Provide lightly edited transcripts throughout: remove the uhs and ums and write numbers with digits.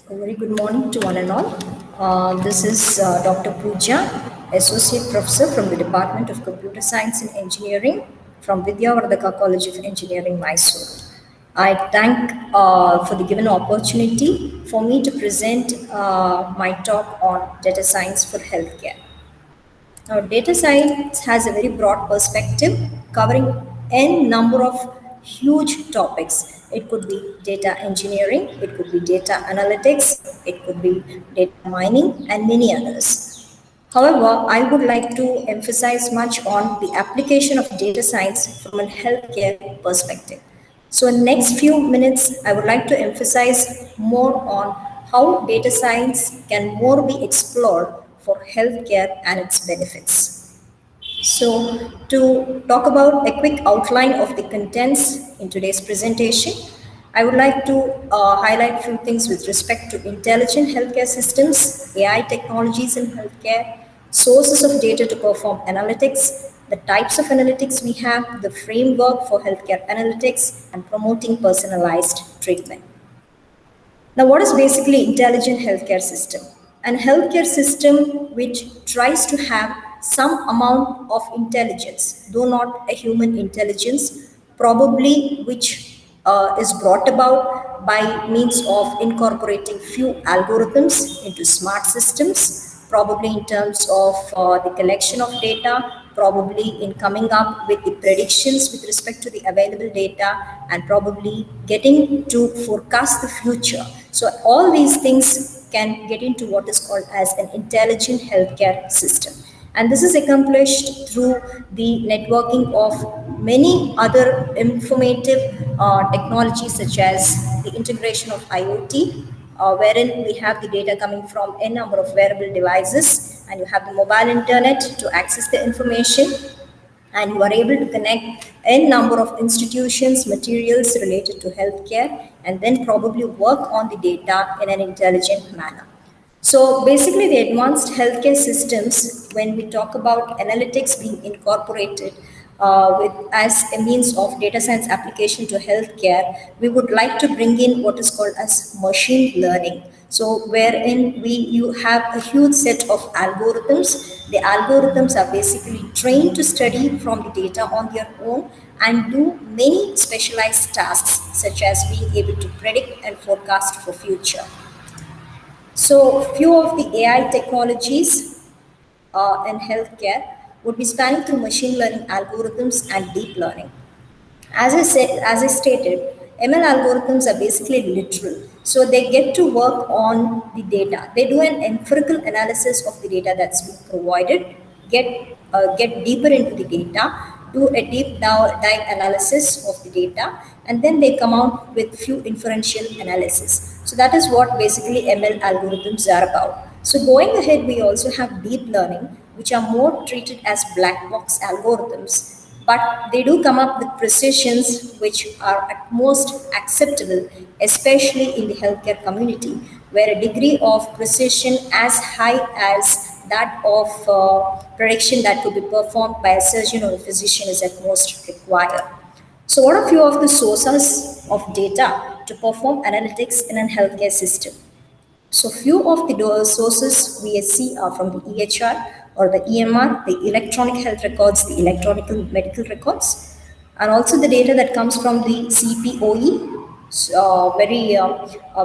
A very good morning to one and all. This is Dr. Pooja, Associate Professor from the Department of Computer Science and Engineering from Vidyavardhaka College of Engineering, Mysuru. I thank for the given opportunity for me to present my talk on data science for healthcare. Now, data science has a very broad perspective covering n number of huge topics. It could be data engineering, it could be data analytics, it could be data mining, and many others. However, I would like to emphasize much on the application of data science from a healthcare perspective. So in next few minutes, I would like to emphasize more on how data science can more be explored for healthcare and its benefits. So to talk about a quick outline of the contents in today's presentation, I would like to highlight few things with respect to intelligent healthcare systems, AI technologies in healthcare, sources of data to perform analytics, the types of analytics we have, the framework for healthcare analytics, and promoting personalized treatment. Now, what is basically intelligent healthcare system? An healthcare system which tries to have some amount of intelligence, though not a human intelligence, probably which is brought about by means of incorporating few algorithms into smart systems, probably in terms of the collection of data, probably in coming up with the predictions with respect to the available data, and probably getting to forecast the future. So all these things can get into what is called as an intelligent healthcare system. And this is accomplished through the networking of many other informative technologies, such as the integration of IoT, wherein we have the data coming from a number of wearable devices, and you have the mobile internet to access the information, and you are able to connect a number of institutions, materials related to healthcare, and then probably work on the data in an intelligent manner. So basically, the advanced healthcare systems, when we talk about analytics being incorporated as a means of data science application to healthcare, we would like to bring in what is called as machine learning. So wherein you have a huge set of algorithms. The algorithms are basically trained to study from the data on their own and do many specialized tasks, such as being able to predict and forecast for future. So, few of the AI technologies in healthcare would be spanning through machine learning algorithms and deep learning. As I stated, ML algorithms are basically literal. So they get to work on the data. They do an empirical analysis of the data that's been provided, get deeper into the data, do a deep dive analysis of the data, and then they come out with few inferential analysis. So that is what basically ML algorithms are about. So going ahead, we also have deep learning, which are more treated as black box algorithms, but they do come up with precisions which are at most acceptable, especially in the healthcare community, where a degree of precision as high as that of prediction that could be performed by a surgeon or a physician is at most required. So, what are few of the sources of data to perform analytics in a healthcare system? So few of the sources we see are from the EHR or the EMR, the electronic health records, the electronic medical records, and also the data that comes from the CPOE, very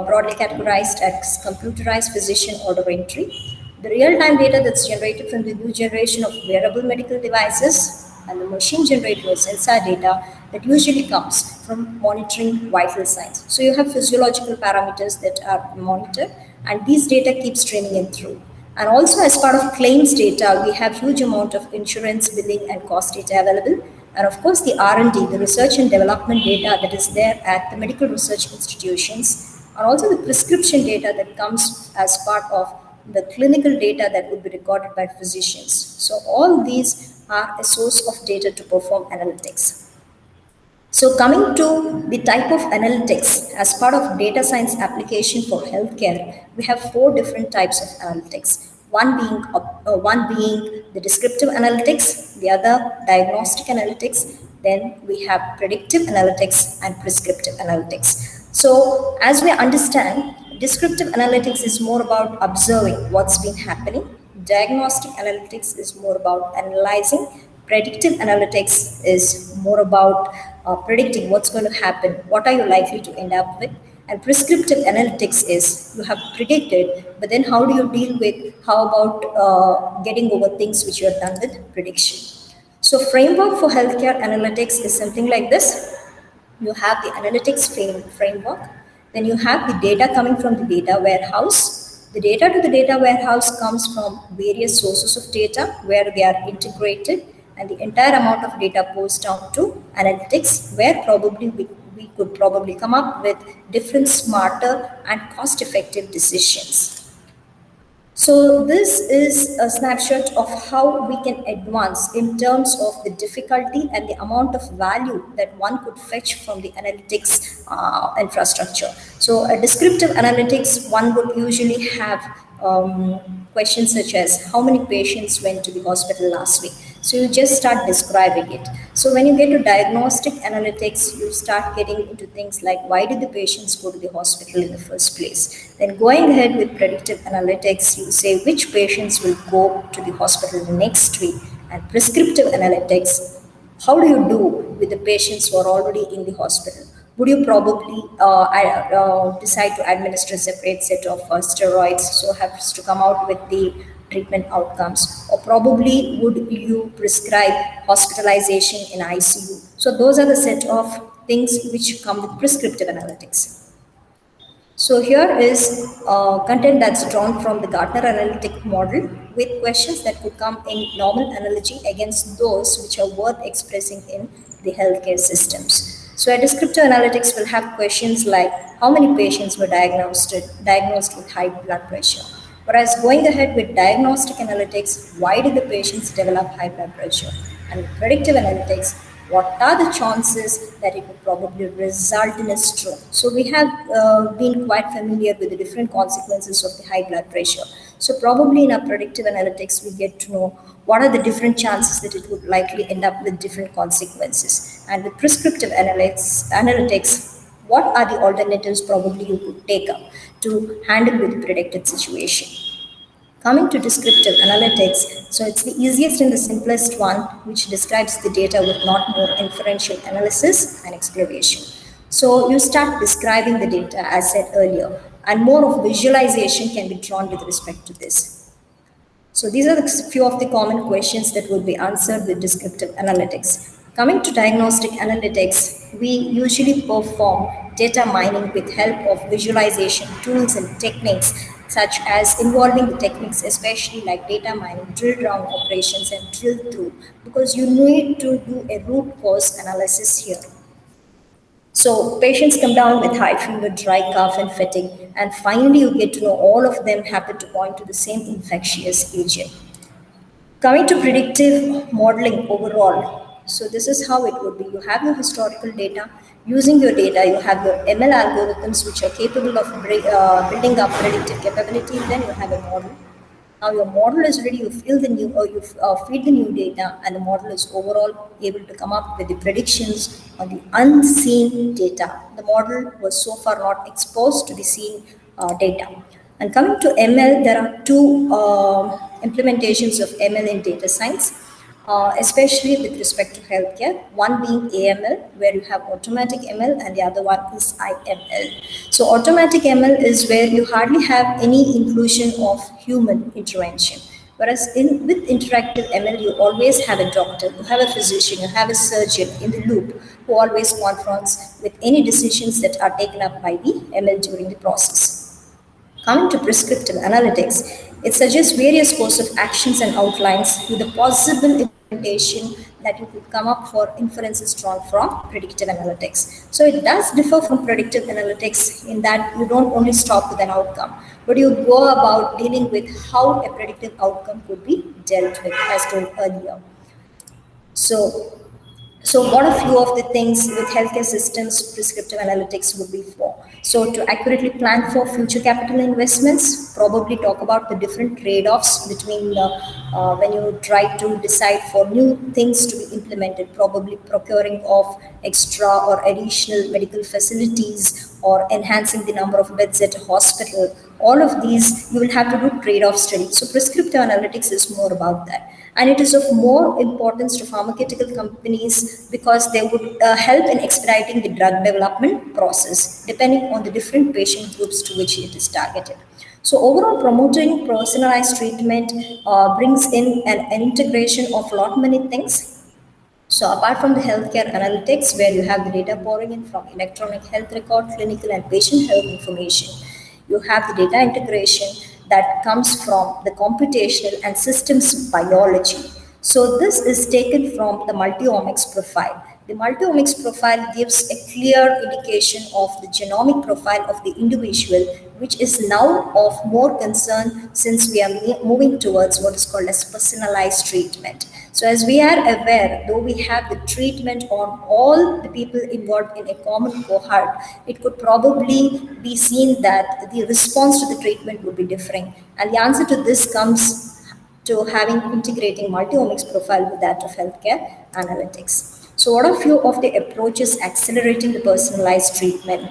broadly categorized as computerized physician order entry. The real-time data that's generated from the new generation of wearable medical devices, and the machine generated or sensor data that usually comes from monitoring vital signs. So you have physiological parameters that are monitored, and these data keep streaming in through. And also, as part of claims data, we have huge amount of insurance billing and cost data available, and of course the R&D, the research and development data that is there at the medical research institutions, and also the prescription data that comes as part of the clinical data that would be recorded by physicians. So all these are a source of data to perform analytics. So coming to the type of analytics as part of data science application for healthcare, we have four different types of analytics. One being the descriptive analytics, the other diagnostic analytics, then we have predictive analytics and prescriptive analytics. So as we understand, Descriptive analytics is more about observing what's been happening. Diagnostic analytics is more about analyzing. Predictive analytics is more about predicting what's going to happen, what are you likely to end up with. And prescriptive analytics is you have predicted, but then how do you deal with, how about getting over things which you have done with prediction. So framework for healthcare analytics is something like this. You have the analytics framework, then you have the data coming from the data warehouse. The data to the data warehouse comes from various sources of data where they are integrated, and the entire amount of data goes down to analytics, where probably we could probably come up with different smarter and cost effective decisions. So this is a snapshot of how we can advance in terms of the difficulty and the amount of value that one could fetch from the analytics infrastructure. So a descriptive analytics, one would usually have questions such as how many patients went to the hospital last week. So you just start describing it. So when you get to diagnostic analytics, you start getting into things like why did the patients go to the hospital in the first place? Then going ahead with predictive analytics, you say which patients will go to the hospital the next week. And prescriptive analytics, how do you do with the patients who are already in the hospital? Would you probably decide to administer a separate set of steroids, so has to come out with the treatment outcomes, or probably would you prescribe hospitalization in ICU? So those are the set of things which come with prescriptive analytics. So here is content that's drawn from the Gartner analytic model with questions that could come in normal analogy against those which are worth expressing in the healthcare systems. So a descriptive analytics will have questions like how many patients were diagnosed with high blood pressure. Whereas going ahead with diagnostic analytics, why did the patients develop high blood pressure? And with predictive analytics, what are the chances that it would probably result in a stroke? So we have been quite familiar with the different consequences of the high blood pressure. So probably in our predictive analytics, we get to know what are the different chances that it would likely end up with different consequences. And with prescriptive analytics, what are the alternatives probably you could take up to handle with the predicted situation? Coming to descriptive analytics, so it's the easiest and the simplest one, which describes the data with not more inferential analysis and exploration. So you start describing the data as said earlier, and more of visualization can be drawn with respect to this. So these are the few of the common questions that will be answered with descriptive analytics. Coming to diagnostic analytics, we usually perform data mining with help of visualization tools and techniques, such as involving the techniques, especially like data mining, drill down operations, and drill through, because you need to do a root cause analysis here. So patients come down with high fever, dry cough, and fatigue, and finally you get to know all of them happen to point to the same infectious agent. Coming to predictive modeling overall, so this is how it would be. You have your historical data. Using your data, you have your ML algorithms which are capable of building up predictive capability. Then you have a model. Now your model is ready. You fill the new, or you feed the new data, and the model is overall able to come up with the predictions on the unseen data. The model was so far not exposed to the seen data. And coming to ML, there are two implementations of ML in data science, especially with respect to healthcare. One being AML, where you have automatic ML, and the other one is IML. So automatic ML is where you hardly have any inclusion of human intervention. Whereas with interactive ML, you always have a doctor, you have a physician, you have a surgeon in the loop who always confronts with any decisions that are taken up by the ML during the process. Coming to prescriptive analytics, it suggests various course of actions and outlines with a possible implementation that you could come up for inferences drawn from predictive analytics. So it does differ from predictive analytics in that you don't only stop with an outcome, but you go about dealing with how a predictive outcome could be dealt with, as told earlier. So what a few of the things with healthcare systems prescriptive analytics would be for. So to accurately plan for future capital investments, probably talk about the different trade-offs between when you try to decide for new things to be implemented, probably procuring of extra or additional medical facilities, or enhancing the number of beds at a hospital. All of these, you will have to do trade-off studies. So prescriptive analytics is more about that. And it is of more importance to pharmaceutical companies because they would help in expediting the drug development process, depending on the different patient groups to which it is targeted. So overall, promoting personalized treatment brings in an integration of lot many things. So apart from the healthcare analytics, where you have the data pouring in from electronic health record, clinical and patient health information, you have the data integration that comes from the computational and systems biology. So this is taken from the multiomics profile. The multiomics profile gives a clear indication of the genomic profile of the individual, which is now of more concern since we are moving towards what is called as personalized treatment. So as we are aware, though we have the treatment on all the people involved in a common cohort, it could probably be seen that the response to the treatment would be differing. And the answer to this comes to having integrating multi-omics profile with that of healthcare analytics. So what are few of the approaches accelerating the personalized treatment?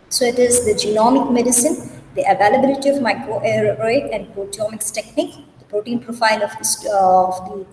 So it is the genomic medicine, the availability of microarray and proteomics technique, the protein profile of the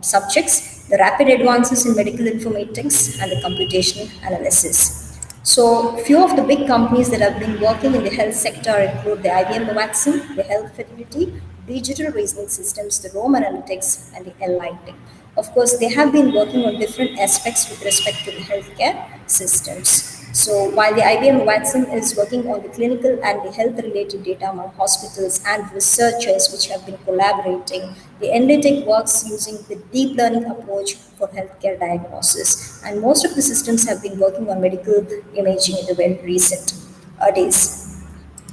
subjects, the rapid advances in medical informatics, and the computational analysis. So few of the big companies that have been working in the health sector include the IBM vaccine, the health fidelity, digital reasoning systems, the Rome analytics, and the Enlighting. Of course, they have been working on different aspects with respect to the healthcare systems. So while the IBM Watson is working on the clinical and the health related data among hospitals and researchers which have been collaborating, the Enlightic works using the deep learning approach for healthcare diagnosis. And most of the systems have been working on medical imaging in the very recent days.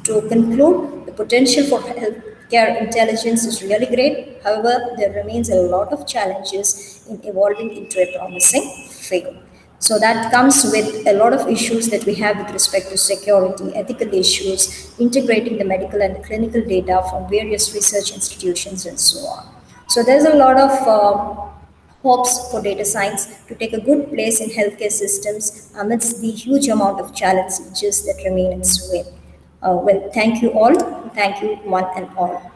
To conclude, the potential for healthcare intelligence is really great. However, there remains a lot of challenges in evolving into a promising field. So that comes with a lot of issues that we have with respect to security, ethical issues, integrating the medical and clinical data from various research institutions and so on. So there's a lot of hopes for data science to take a good place in healthcare systems amidst the huge amount of challenges that remain in sway. Well, thank you all. Thank you, one and all.